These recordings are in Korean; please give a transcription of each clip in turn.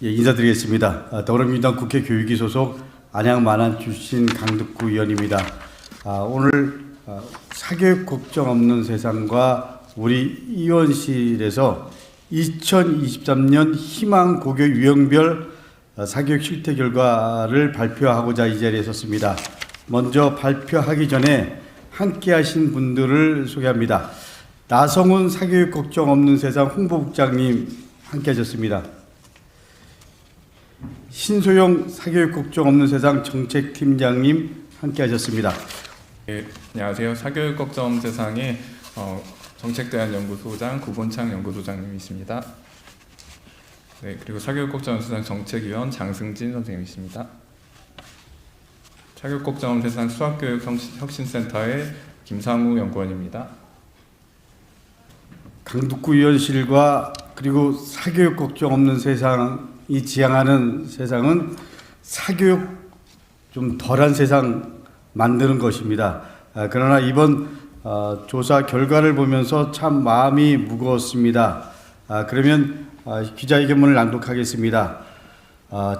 예, 인사드리겠습니다. 더불어민주당 국회 교육위 소속 안양 만안 출신 강덕구 의원입니다. 오늘 사교육 걱정 없는 세상과 우리 의원실에서 2023년 희망 고교 유형별 사교육 실태 결과를 발표하고자 이 자리에 섰습니다. 먼저 발표하기 전에 함께 하신 분들을 소개합니다. 나성훈 사교육 걱정 없는 세상 홍보국장님 함께 하셨습니다. 신소영 사교육 걱정 없는 세상 정책팀장님 함께 하셨습니다. 네, 안녕하세요. 사교육 걱정 없는 세상의 정책대안연구소장 구본창 연구소장님이십니다. 네, 그리고 사교육 걱정 없는 세상 정책위원 장승진 선생님이십니다. 사교육 걱정 없는 세상 수학교육 혁신센터의 김상우 연구원입니다. 강덕구 의원실과 그리고 사교육 걱정 없는 세상이 지향하는 세상은 사교육 좀 덜한 세상 만드는 것입니다. 그러나 이번 조사 결과를 보면서 참 마음이 무거웠습니다. 그러면 기자회견문을 낭독하겠습니다.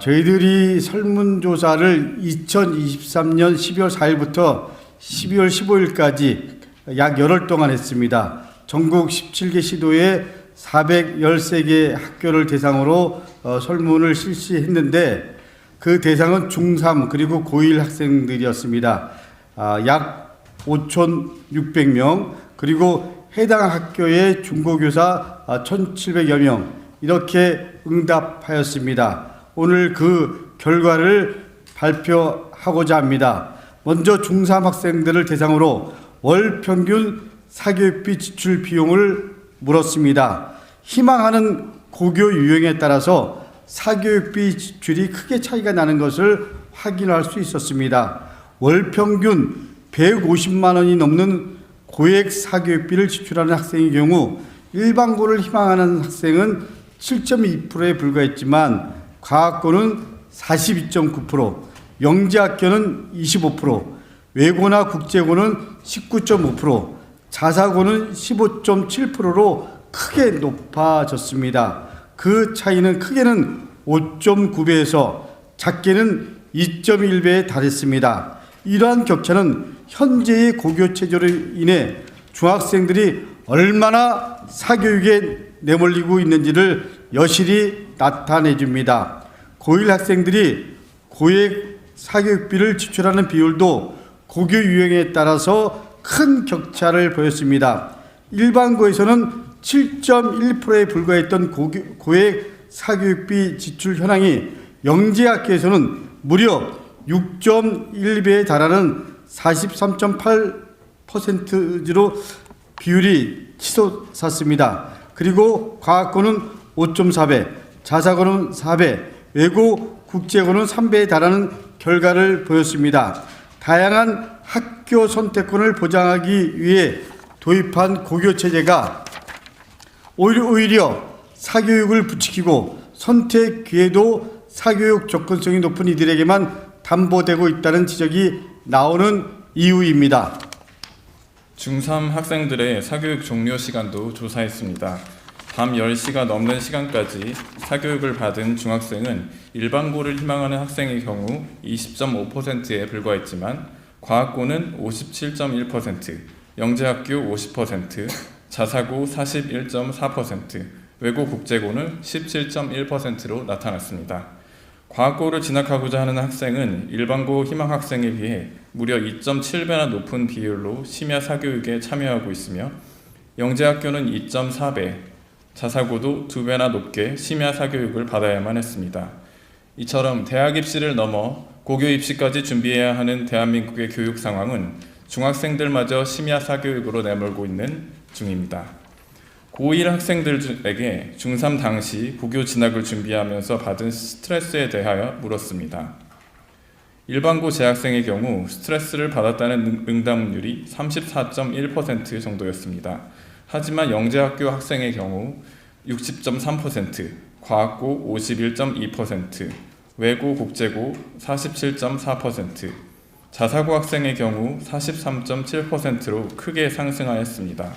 저희들이 설문조사를 2023년 12월 4일부터 12월 15일까지 약 열흘 동안 했습니다. 전국 17개 시도에 413개 학교를 대상으로 설문을 실시했는데 그 대상은 중3 그리고 고1 학생들이었습니다. 약 5,600명 그리고 해당 학교의 중고교사 1,700여 명 이렇게 응답하였습니다. 오늘 그 결과를 발표하고자 합니다. 먼저 중3 학생들을 대상으로 월 평균 사교육비 지출 비용을 물었습니다. 희망하는 고교 유형에 따라서 사교육비 지출이 크게 차이가 나는 것을 확인할 수 있었습니다. 월 평균 150만 원이 넘는 고액 사교육비를 지출하는 학생의 경우 일반고를 희망하는 학생은 7.2%에 불과했지만 과학고는 42.9%, 영재학교는 25%, 외고나 국제고는 19.5%, 자사고는 15.7%로 크게 높아졌습니다. 그 차이는 크게는 5.9배에서 작게는 2.1배에 달했습니다. 이러한 격차는 현재의 고교 체제로 인해 중학생들이 얼마나 사교육에 내몰리고 있는지를 여실히 나타내줍니다. 고1 학생들이 고액 사교육비를 지출하는 비율도 고교 유형에 따라서 큰 격차를 보였습니다. 일반고에서는 7.1%에 불과했던 고액 사교육비 지출 현황이 영재학교에서는 무려 6.1배에 달하는 43.8%로 비율이 치솟았습니다. 그리고 과학고는 5.4배, 자사고는 4배, 외고 국제고는 3배에 달하는 결과를 보였습니다. 다양한 학교 선택권을 보장하기 위해 도입한 고교체제가 오히려 사교육을 부추기고 선택 기회도 사교육 접근성이 높은 이들에게만 담보되고 있다는 지적이 나오는 이유입니다. 중3 학생들의 사교육 종료 시간도 조사했습니다. 밤 10시가 넘는 시간까지 사교육을 받은 중학생은 일반고를 희망하는 학생의 경우 20.5%에 불과했지만 과학고는 57.1%, 영재학교 50%, 자사고 41.4%, 외고 국제고는 17.1%로 나타났습니다. 과학고를 진학하고자 하는 학생은 일반고 희망 학생에 비해 무려 2.7배나 높은 비율로 심야 사교육에 참여하고 있으며 영재학교는 2.4배, 자사고도 2배나 높게 심야 사교육을 받아야만 했습니다. 이처럼 대학 입시를 넘어 고교 입시까지 준비해야 하는 대한민국의 교육 상황은 중학생들마저 심야 사교육으로 내몰고 있는 중입니다. 고1 학생들에게 중3 당시 고교 진학을 준비하면서 받은 스트레스에 대하여 물었습니다. 일반고 재학생의 경우 스트레스를 받았다는 응답률이 34.1% 정도였습니다. 하지만 영재학교 학생의 경우 60.3%, 과학고 51.2%, 외고 국제고 47.4%, 자사고 학생의 경우 43.7%로 크게 상승하였습니다.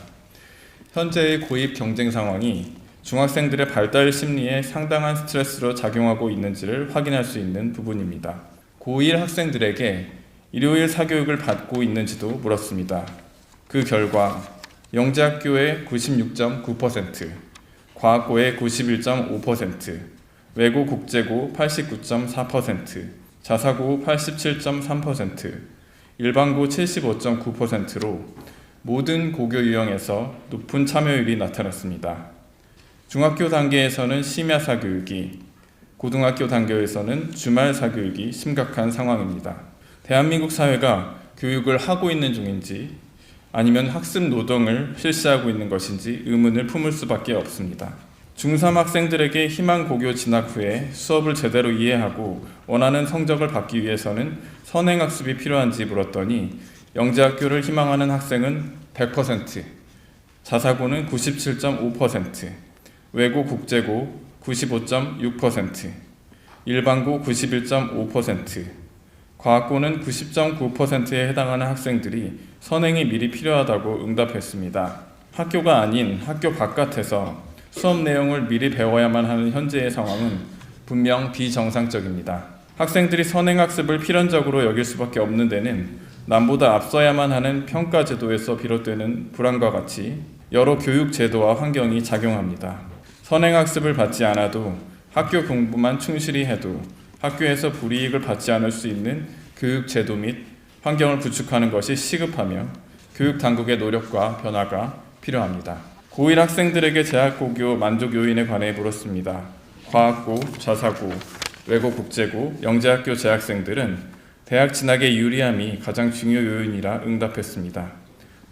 현재의 고입 경쟁 상황이 중학생들의 발달 심리에 상당한 스트레스로 작용하고 있는지를 확인할 수 있는 부분입니다. 고1 학생들에게 일요일 사교육을 받고 있는지도 물었습니다. 그 결과 영재학교의 96.9%, 과학고의 91.5%, 외고 국제고 89.4%, 자사고 87.3%, 일반고 75.9%로 모든 고교 유형에서 높은 참여율이 나타났습니다. 중학교 단계에서는 심야 사교육이, 고등학교 단계에서는 주말 사교육이 심각한 상황입니다. 대한민국 사회가 교육을 하고 있는 중인지 아니면 학습 노동을 실시하고 있는 것인지 의문을 품을 수밖에 없습니다. 중3 학생들에게 희망 고교 진학 후에 수업을 제대로 이해하고 원하는 성적을 받기 위해서는 선행학습이 필요한지 물었더니 영재학교를 희망하는 학생은 100%, 자사고는 97.5%, 외고 국제고 95.6%, 일반고 91.5%, 과학고는 90.9%에 해당하는 학생들이 선행이 미리 필요하다고 응답했습니다. 학교가 아닌 학교 바깥에서 수업 내용을 미리 배워야만 하는 현재의 상황은 분명 비정상적입니다. 학생들이 선행학습을 필연적으로 여길 수밖에 없는 데는 남보다 앞서야만 하는 평가 제도에서 비롯되는 불안과 같이 여러 교육 제도와 환경이 작용합니다. 선행학습을 받지 않아도 학교 공부만 충실히 해도 학교에서 불이익을 받지 않을 수 있는 교육 제도 및 환경을 구축하는 것이 시급하며 교육 당국의 노력과 변화가 필요합니다. 고1 학생들에게 재학고교 만족 요인에 관해 물었습니다. 과학고, 자사고, 외고 국제고, 영재학교 재학생들은 대학 진학의 유리함이 가장 중요 요인이라 응답했습니다.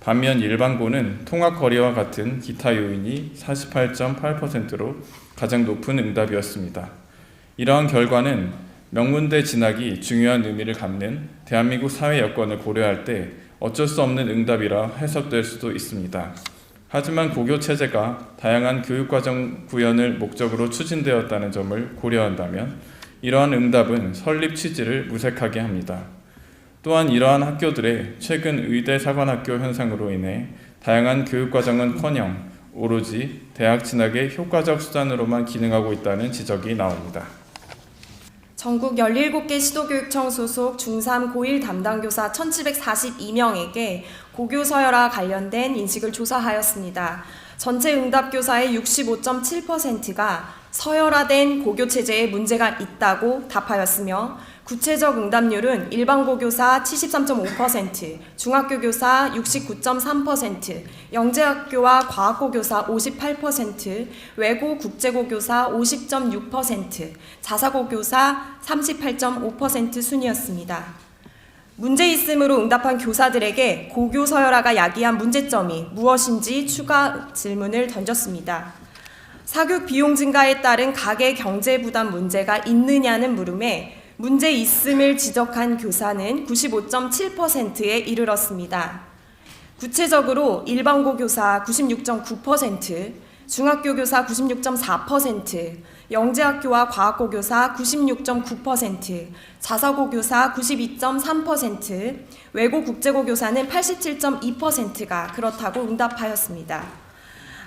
반면 일반고는 통학 거리와 같은 기타 요인이 48.8%로 가장 높은 응답이었습니다. 이러한 결과는 명문대 진학이 중요한 의미를 갖는 대한민국 사회 여건을 고려할 때 어쩔 수 없는 응답이라 해석될 수도 있습니다. 하지만 고교 체제가 다양한 교육과정 구현을 목적으로 추진되었다는 점을 고려한다면 이러한 응답은 설립 취지를 무색하게 합니다. 또한 이러한 학교들의 최근 의대 사관학교 현상으로 인해 다양한 교육과정은커녕 오로지 대학 진학의 효과적 수단으로만 기능하고 있다는 지적이 나옵니다. 전국 17개 시도교육청 소속 중3, 고1 담당교사 1742명에게 고교 서열화 관련된 인식을 조사하였습니다. 전체 응답교사의 65.7%가 서열화된 고교체제에 문제가 있다고 답하였으며 구체적 응답률은 일반고교사 73.5%, 중학교교사 69.3%, 영재학교와 과학고교사 58%, 외고 국제고교사 50.6%, 자사고교사 38.5% 순이었습니다. 문제 있음으로 응답한 교사들에게 고교 서열화가 야기한 문제점이 무엇인지 추가 질문을 던졌습니다. 사교육 비용 증가에 따른 가계 경제 부담 문제가 있느냐는 물음에 문제 있음을 지적한 교사는 95.7%에 이르렀습니다. 구체적으로 일반고 교사 96.9%, 중학교 교사 96.4%, 영재학교와 과학고 교사 96.9%, 자사고 교사 92.3%, 외고 국제고 교사는 87.2%가 그렇다고 응답하였습니다.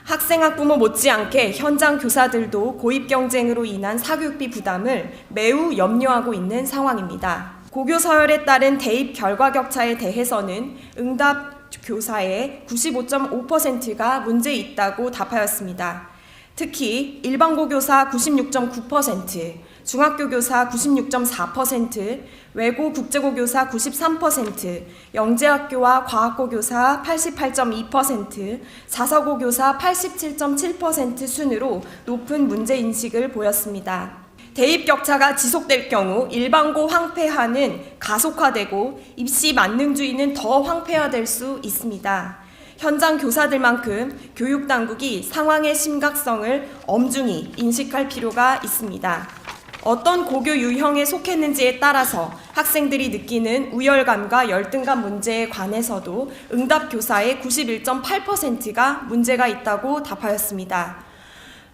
학생 학부모 못지않게 현장 교사들도 고입 경쟁으로 인한 사교육비 부담을 매우 염려하고 있는 상황입니다. 고교 서열에 따른 대입 결과 격차에 대해서는 응답 교사의 95.5%가 문제 있다고 답하였습니다. 특히 일반고 교사 96.9%, 중학교 교사 96.4%, 외고 국제고 교사 93%, 영재학교와 과학고 교사 88.2%, 자사고 교사 87.7% 순으로 높은 문제인식을 보였습니다. 대입 격차가 지속될 경우 일반고 황폐화는 가속화되고 입시 만능주의는 더 황폐화될 수 있습니다. 현장 교사들만큼 교육당국이 상황의 심각성을 엄중히 인식할 필요가 있습니다. 어떤 고교 유형에 속했는지에 따라서 학생들이 느끼는 우열감과 열등감 문제에 관해서도 응답 교사의 91.8%가 문제가 있다고 답하였습니다.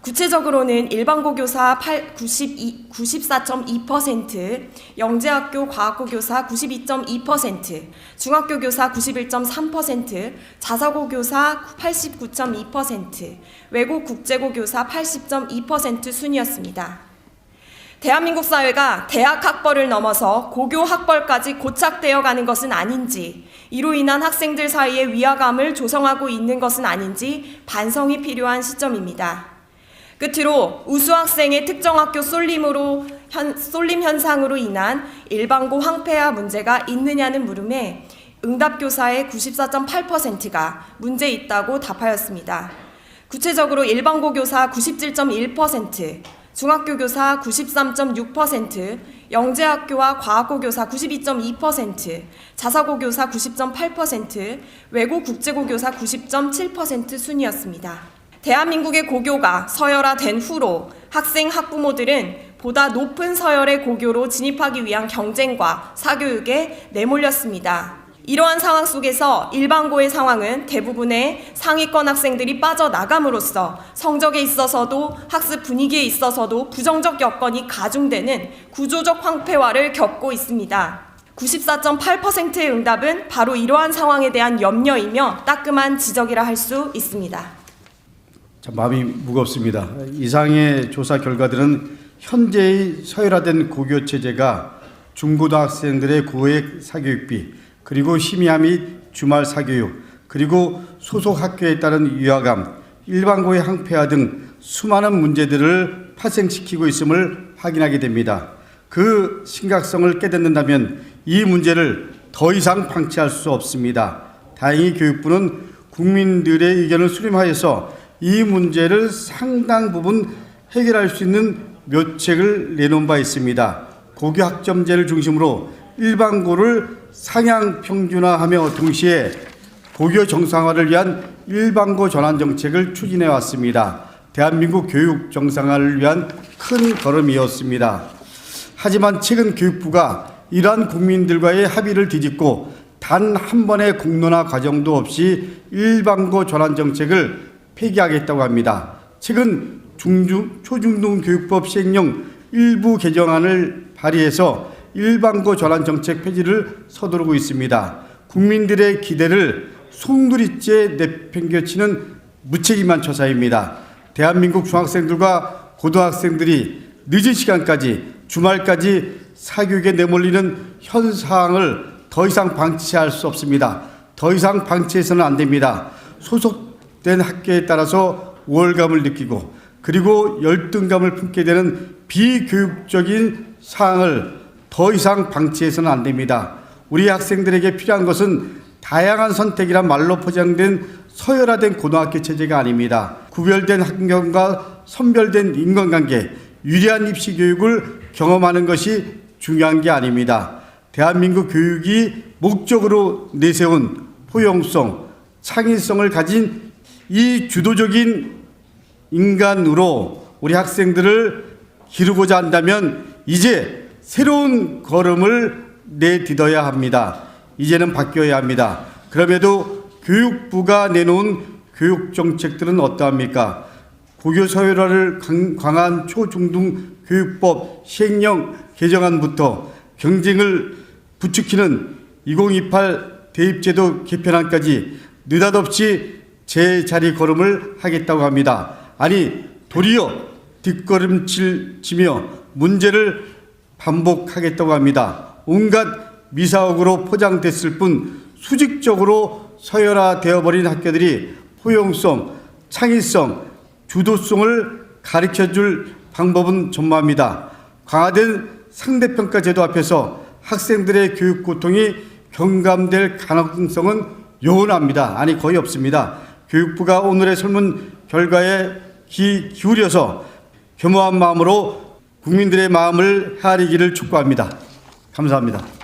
구체적으로는 일반고교사 94.2%, 영재학교 과학고교사 92.2%, 중학교교사 91.3%, 자사고교사 89.2%, 외국 국제고교사 80.2% 순이었습니다. 대한민국 사회가 대학 학벌을 넘어서 고교 학벌까지 고착되어 가는 것은 아닌지, 이로 인한 학생들 사이에 위화감을 조성하고 있는 것은 아닌지 반성이 필요한 시점입니다. 끝으로 우수 학생의 특정 학교 쏠림 현상으로 인한 일반고 황폐화 문제가 있느냐는 물음에 응답교사의 94.8%가 문제 있다고 답하였습니다. 구체적으로 일반고 교사 97.1%, 중학교 교사 93.6%, 영재학교와 과학고 교사 92.2%, 자사고 교사 90.8%, 외국 국제고 교사 90.7% 순이었습니다. 대한민국의 고교가 서열화된 후로 학생, 학부모들은 보다 높은 서열의 고교로 진입하기 위한 경쟁과 사교육에 내몰렸습니다. 이러한 상황 속에서 일반고의 상황은 대부분의 상위권 학생들이 빠져나감으로써 성적에 있어서도 학습 분위기에 있어서도 부정적 여건이 가중되는 구조적 황폐화를 겪고 있습니다. 94.8%의 응답은 바로 이러한 상황에 대한 염려이며 따끔한 지적이라 할 수 있습니다. 참 마음이 무겁습니다. 이상의 조사 결과들은 현재의 서열화된 고교 체제가 중고등학생들의 고액 사교육비, 그리고 심야 및 주말 사교육, 그리고 소속 학교에 따른 위화감, 일반고의 항폐화 등 수많은 문제들을 파생시키고 있음을 확인하게 됩니다. 그 심각성을 깨닫는다면 이 문제를 더 이상 방치할 수 없습니다. 다행히 교육부는 국민들의 의견을 수렴하여서 이 문제를 상당 부분 해결할 수 있는 묘책을 내놓은 바 있습니다. 고교 학점제를 중심으로 일반고를 상향 평준화하며 동시에 고교 정상화를 위한 일반고 전환 정책을 추진해 왔습니다. 대한민국 교육 정상화를 위한 큰 걸음이었습니다. 하지만 최근 교육부가 이러한 국민들과의 합의를 뒤집고 단 한 번의 공론화 과정도 없이 일반고 전환 정책을 폐기하겠다고 합니다. 최근 초중등교육법 시행령 일부 개정안을 발의해서 일반고 전환 정책 폐지를 서두르고 있습니다. 국민들의 기대를 송두리째 내팽겨치는 무책임한 처사입니다. 대한민국 중학생들과 고등학생들이 늦은 시간까지 주말까지 사교육에 내몰리는 현상을 더 이상 방치할 수 없습니다. 더 이상 방치해서는 안 됩니다. 소속된 학교에 따라서 우월감을 느끼고 그리고 열등감을 품게 되는 비교육적인 사항을 더 이상 방치해서는 안 됩니다. 우리 학생들에게 필요한 것은 다양한 선택이란 말로 포장된 서열화된 고등학교 체제가 아닙니다. 구별된 환경과 선별된 인간관계, 유리한 입시 교육을 경험하는 것이 중요한 게 아닙니다. 대한민국 교육이 목적으로 내세운 포용성, 창의성을 가진 이 주도적인 인간으로 우리 학생들을 기르고자 한다면 이제 새로운 걸음을 내딛어야 합니다. 이제는 바뀌어야 합니다. 그럼에도 교육부가 내놓은 교육정책들은 어떠합니까? 고교 서열화를 강한 초중등 교육법 시행령 개정안부터 경쟁을 부추기는 2028 대입제도 개편안까지 느닷없이 제자리 걸음을 하겠다고 합니다. 아니 도리어 뒷걸음질 치며 문제를 반복하겠다고 합니다. 온갖 미사옥으로 포장됐을 뿐 수직적으로 서열화되어버린 학교들이 포용성, 창의성, 주도성을 가르쳐줄 방법은 전무합니다. 강화된 상대평가 제도 앞에서 학생들의 교육 고통이 경감될 가능성은 요원합니다. 아니 거의 없습니다. 교육부가 오늘의 설문 결과에 귀 기울여서 겸허한 마음으로 국민들의 마음을 헤아리기를 촉구합니다. 감사합니다.